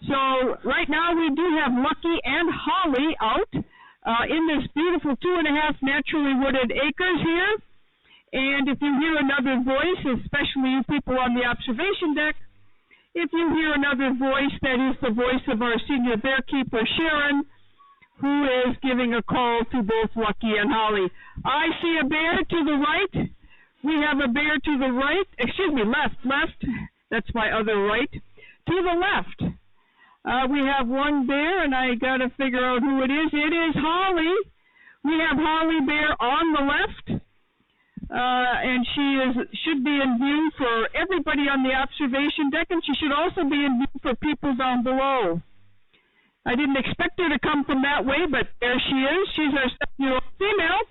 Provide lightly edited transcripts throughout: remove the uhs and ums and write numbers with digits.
So right now we do have Lucky and Holly out in this beautiful 2.5 naturally wooded acres here. And if you hear another voice, especially you people on the observation deck, if you hear another voice, that is the voice of our senior bear keeper, Sharon, who is giving a call to both Lucky and Holly. I see a bear to the right. We have a bear to the right. Excuse me, left. That's my other right. To the left. We have one bear, and I got to figure out who it is. It is Holly. We have Holly Bear on the left. And she should be in view for everybody on the observation deck, and she should also be in view for people down below. I didn't expect her to come from that way, but there she is. She's our 7-year-old female,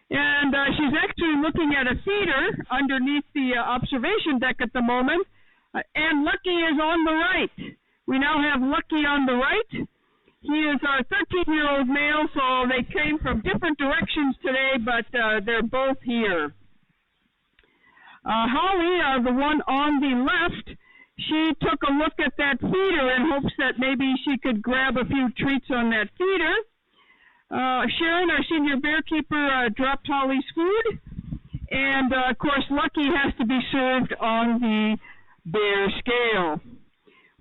and she's actually looking at a feeder underneath the observation deck at the moment, and Lucky is on the right. We now have Lucky on the right. He is our 13-year-old male, so they came from different directions today, but they're both here. Holly, the one on the left, she took a look at that feeder in hopes that maybe she could grab a few treats on that feeder. Sharon, our senior bear keeper, dropped Holly's food. And, of course, Lucky has to be served on the bear scale.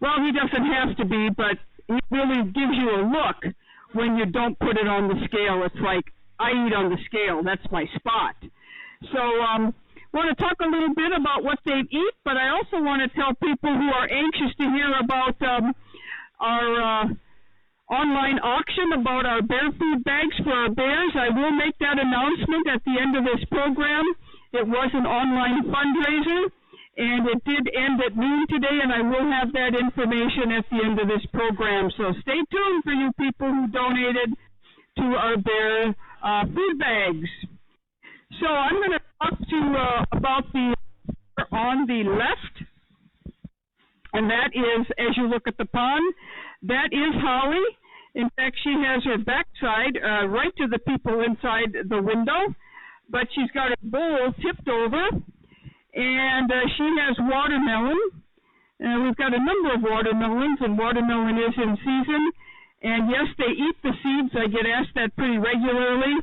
Well, he doesn't have to be, but it really gives you a look when you don't put it on the scale. It's like, I eat on the scale. That's my spot. So I want to talk a little bit about what they eat, but I also want to tell people who are anxious to hear about our online auction about our bear food bags for our bears. I will make that announcement at the end of this program. It was an online fundraiser, and it did end at noon today, and I will have that information at the end of this program. So stay tuned for you people who donated to our bear food bags. So I'm going to talk to about the on the left, and that is, as you look at the pond, that is Holly. In fact, she has her backside right to the people inside the window, but she's got a bowl tipped over, and she has watermelon. We've got a number of watermelons, and watermelon is in season. And yes, they eat the seeds. I get asked that pretty regularly.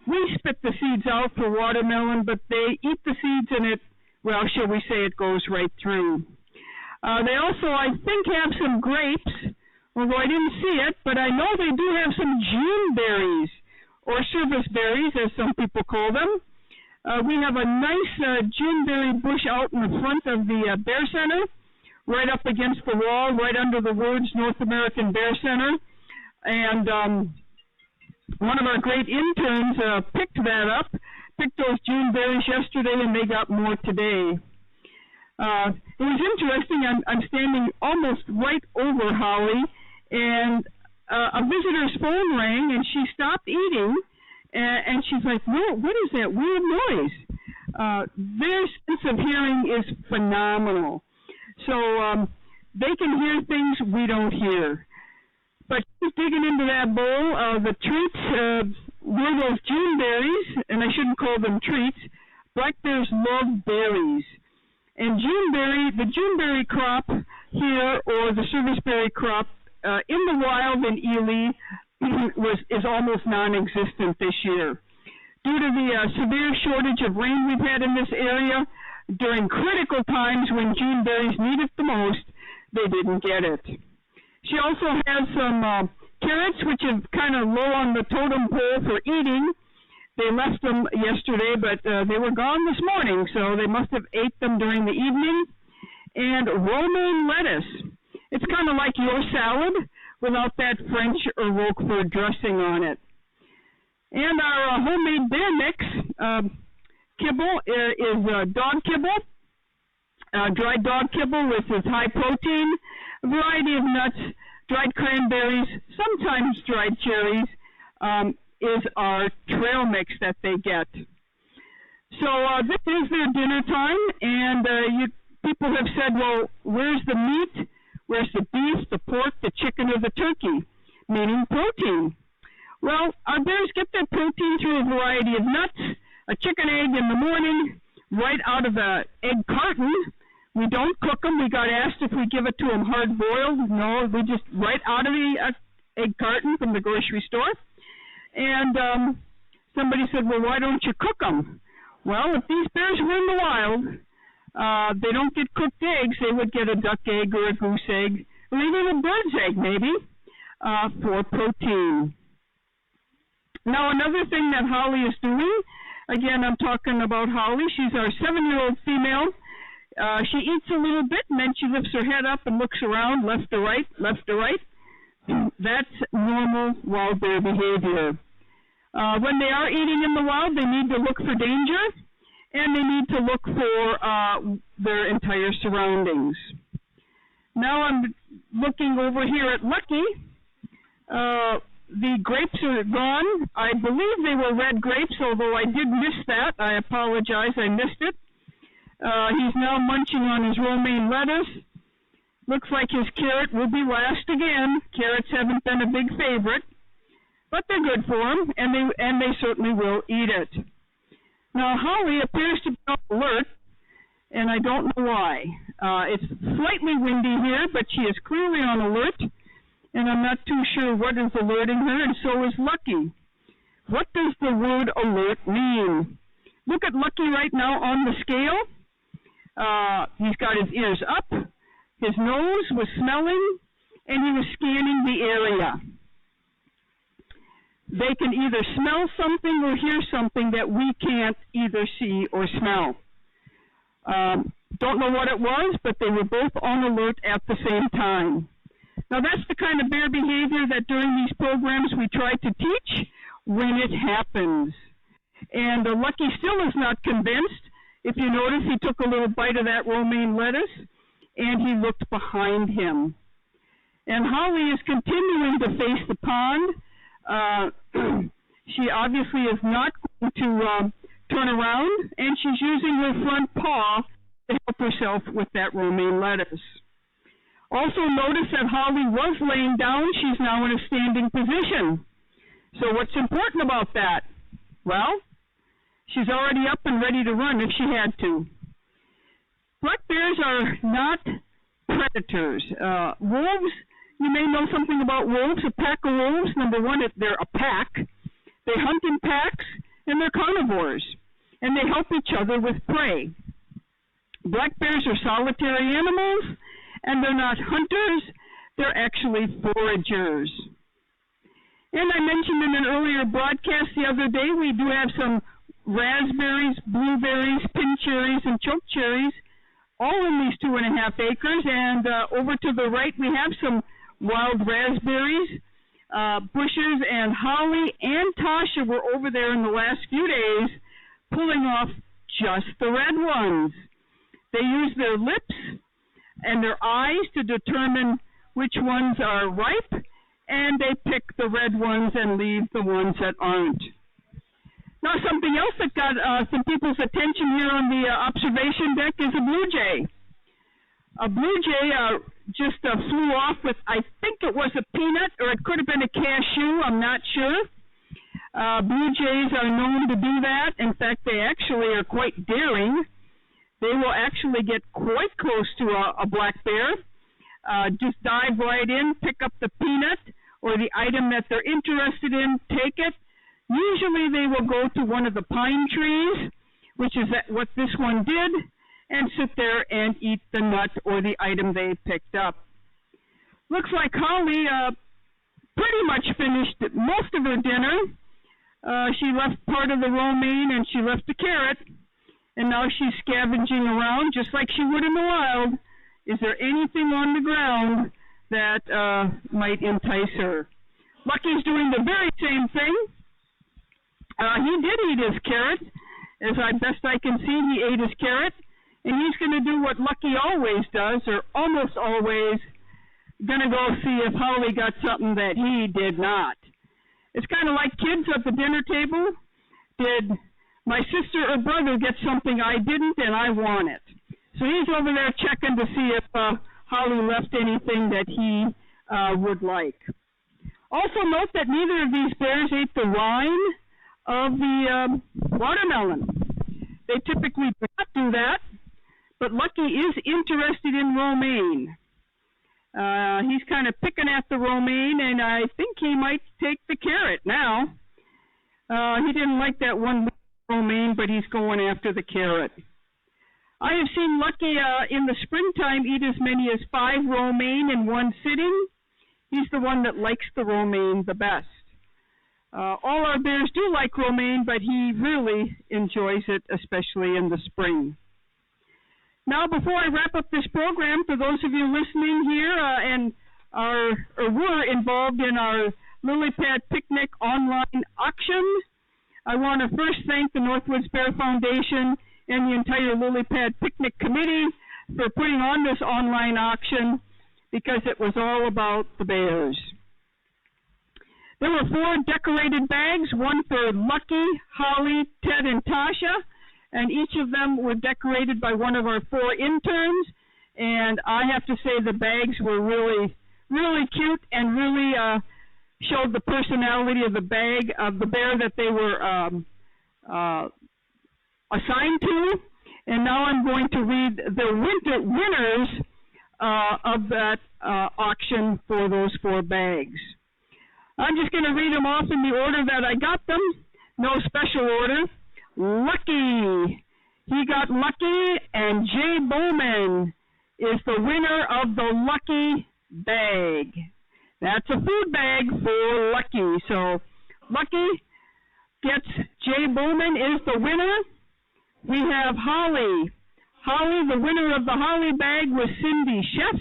We spit the seeds out for watermelon, but they eat the seeds, and it, well, shall we say, it goes right through. They also, I think, have some grapes, although I didn't see it, but I know they do have some June berries, or service berries, as some people call them. We have a nice Juneberry bush out in the front of the Bear Center, right up against the wall, right under the words North American Bear Center. And one of our great interns picked that up, picked those Juneberries yesterday, and they got more today. It was interesting. I'm standing almost right over Holly, and a visitor's phone rang, and she stopped eating, and she's like, "Whoa, what is that weird noise?" Their sense of hearing is phenomenal. So they can hear things we don't hear. But she's digging into that bowl. The treats were those Juneberries, and I shouldn't call them treats. Black bears love berries. And the Juneberry crop here, or the serviceberry crop, in the wild in Ely is almost non-existent this year. Due to the severe shortage of rain we've had in this area, during critical times when Juneberries need it the most, they didn't get it. She also has some carrots, which are kind of low on the totem pole for eating. They left them yesterday, but they were gone this morning, so they must have ate them during the evening. And romaine lettuce. It's kind of like your salad without that French or Roquefort dressing on it. And our homemade bear mix kibble is dog kibble, dried dog kibble with its high protein, a variety of nuts, dried cranberries, sometimes dried cherries, is our trail mix that they get. So this is their dinner time, and people have said, well, where's the meat? Where's the beef, the pork, the chicken, or the turkey? Meaning protein. Well, our bears get their protein through a variety of nuts, a chicken egg in the morning, right out of the egg carton, We don't cook them. We got asked if we give it to them hard-boiled. No, we just right out of the egg carton from the grocery store. And somebody said, well, why don't you cook them? Well, if these bears were in the wild, they don't get cooked eggs. They would get a duck egg or a goose egg, or even a bird's egg maybe, for protein. Now, another thing that Holly is doing, again, I'm talking about Holly. She's our 7-year-old female. She eats a little bit, and then she lifts her head up and looks around, left to right, left to right. That's normal wild bear behavior. When they are eating in the wild, they need to look for danger, and they need to look for their entire surroundings. Now I'm looking over here at Lucky. The grapes are gone. I believe they were red grapes, although I did miss that. I apologize, I missed it. He's now munching on his romaine lettuce. Looks like his carrot will be last again. Carrots haven't been a big favorite, but they're good for him, and they certainly will eat it. Now, Holly appears to be on alert, and I don't know why. It's slightly windy here, but she is clearly on alert, and I'm not too sure what is alerting her, and so is Lucky. What does the word alert mean? Look at Lucky right now on the scale. He's got his ears up, his nose was smelling, and he was scanning the area. They can either smell something or hear something that we can't either see or smell. Don't know what it was, but they were both on alert at the same time. Now, that's the kind of bear behavior that during these programs we try to teach when it happens. And Lucky still is not convinced. If you notice, he took a little bite of that romaine lettuce, and he looked behind him. And Holly is continuing to face the pond. She obviously is not going to turn around, and she's using her front paw to help herself with that romaine lettuce. Also notice that Holly was laying down. She's now in a standing position. So what's important about that? Well, she's already up and ready to run if she had to. Black bears are not predators. Wolves, you may know something about wolves. A pack of wolves, number one, they're a pack. They hunt in packs, and they're carnivores, and they help each other with prey. Black bears are solitary animals, and they're not hunters. They're actually foragers. And I mentioned in an earlier broadcast the other day, we do have some raspberries, blueberries, pin cherries, and choke cherries, all in these 2.5 acres. And over to the right, we have some wild raspberries, bushes, and Holly and Tasha were over there in the last few days pulling off just the red ones. They use their lips and their eyes to determine which ones are ripe, and they pick the red ones and leave the ones that aren't. Now, something else that got some people's attention here on the observation deck is a blue jay. A blue jay just flew off with, I think it was a peanut, or it could have been a cashew, I'm not sure. Blue jays are known to do that. In fact, they actually are quite daring. They will actually get quite close to a black bear, just dive right in, pick up the peanut or the item that they're interested in, take it. Usually they will go to one of the pine trees, which is what this one did, and sit there and eat the nut or the item they picked up. Looks like Holly pretty much finished most of her dinner. She left part of the romaine and she left the carrot, and now she's scavenging around just like she would in the wild. Is there anything on the ground that might entice her? Lucky's doing the very same thing. He did eat his carrot. As best I can see, he ate his carrot. And he's going to do what Lucky always does, or almost always, going to go see if Holly got something that he did not. It's kind of like kids at the dinner table. Did my sister or brother get something I didn't and I want it? So he's over there checking to see if Holly left anything that he would like. Also note that neither of these bears ate the rind of the watermelon. They typically do not do that but Lucky is interested in romaine. He's kind of picking at the romaine, and I think he might take the carrot now. He didn't like that one romaine, but he's going after the carrot. I have seen Lucky in the springtime eat as many as 5 romaine in one sitting. He's the one that likes the romaine the best. All our bears do like romaine, but he really enjoys it, especially in the spring. Now, before I wrap up this program, for those of you listening here and were involved in our Lily Pad Picnic online auction, I want to first thank the Northwoods Bear Foundation and the entire Lily Pad Picnic Committee for putting on this online auction, because it was all about the bears. There were 4 decorated bags, one for Lucky, Holly, Ted, and Tasha, and each of them were decorated by one of our 4 interns, and I have to say the bags were really, really cute and really showed the personality of the bear that they were assigned to. And now I'm going to read the winners of that auction for those 4 bags. I'm just going to read them off in the order that I got them. No special order. Lucky. He got Lucky, and Jay Bowman is the winner of the Lucky bag. That's a food bag for Lucky. So Lucky gets Jay Bowman is the winner. We have Holly. Holly, the winner of the Holly bag was Cindy Chef.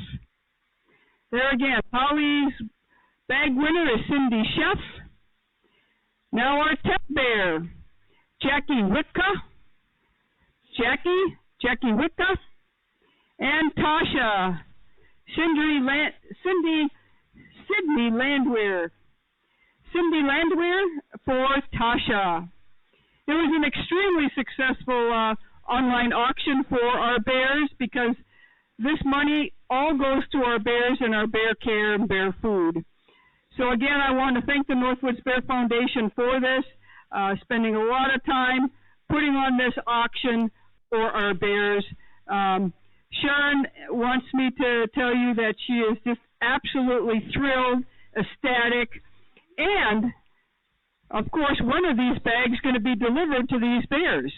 There again, Holly's bag winner is Cindy Chef. Now our tech bear, Jackie Witka. Jackie Witka. And Tasha, Sydney Landwehr. Cindy Landwehr for Tasha. It was an extremely successful online auction for our bears, because this money all goes to our bears and our bear care and bear food. So again, I want to thank the Northwoods Bear Foundation for this, spending a lot of time putting on this auction for our bears. Sharon wants me to tell you that she is just absolutely thrilled, ecstatic, and of course, one of these bags is going to be delivered to these bears.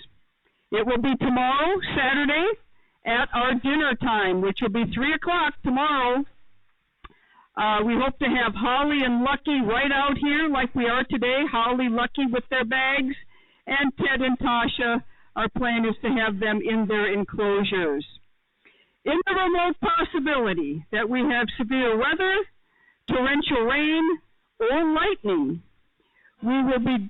It will be tomorrow, Saturday, at our dinner time, which will be 3 o'clock tomorrow. We hope to have Holly and Lucky right out here like we are today, Holly, Lucky with their bags, and Ted and Tasha. Our plan is to have them in their enclosures. In the remote possibility that we have severe weather, torrential rain, or lightning, we will be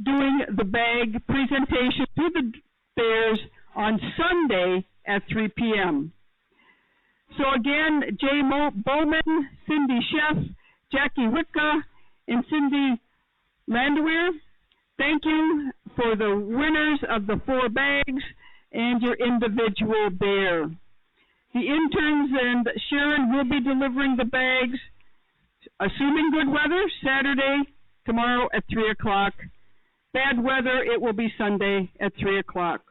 doing the bag presentation to the bears on Sunday at 3 p.m. So again, Jay Bowman, Cindy Chef, Jackie Witka, and Cindy Landwehr, thank you for the winners of the 4 bags and your individual bear. The interns and Sharon will be delivering the bags, assuming good weather, Saturday, tomorrow at 3 o'clock. Bad weather, it will be Sunday at 3 o'clock.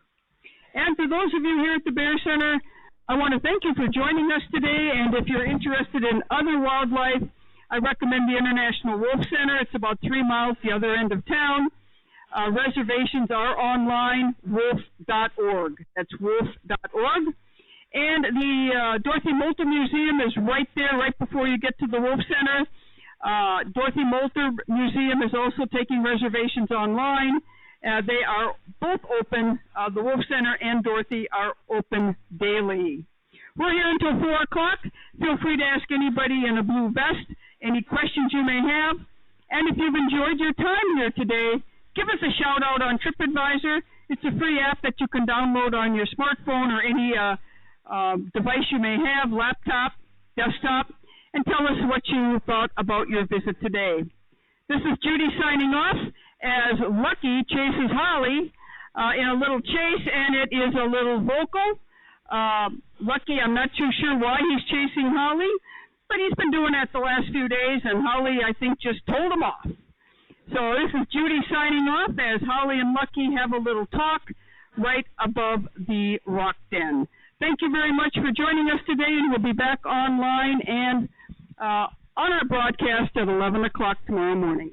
And for those of you here at the Bear Center, I want to thank you for joining us today. And if you're interested in other wildlife, I recommend the International Wolf Center. It's about 3 miles the other end of town. Reservations are online, wolf.org. That's wolf.org. And the Dorothy Moulter Museum is right there, right before you get to the Wolf Center. Dorothy Moulter Museum is also taking reservations online. They are both open. The Wolf Center and Dorothy are open daily. We're here until 4 o'clock. Feel free to ask anybody in a blue vest any questions you may have. And if you've enjoyed your time here today, give us a shout out on TripAdvisor. It's a free app that you can download on your smartphone or any device you may have, laptop, desktop, and tell us what you thought about your visit today. This is Judy signing off as Lucky chases Holly in a little chase, and it is a little vocal. Lucky, I'm not too sure why he's chasing Holly, but he's been doing that the last few days, and Holly, I think, just told him off. So this is Judy signing off as Holly and Lucky have a little talk right above the rock den. thank you very much for joining us today, and we'll be back online and on our broadcast at 11 o'clock tomorrow morning.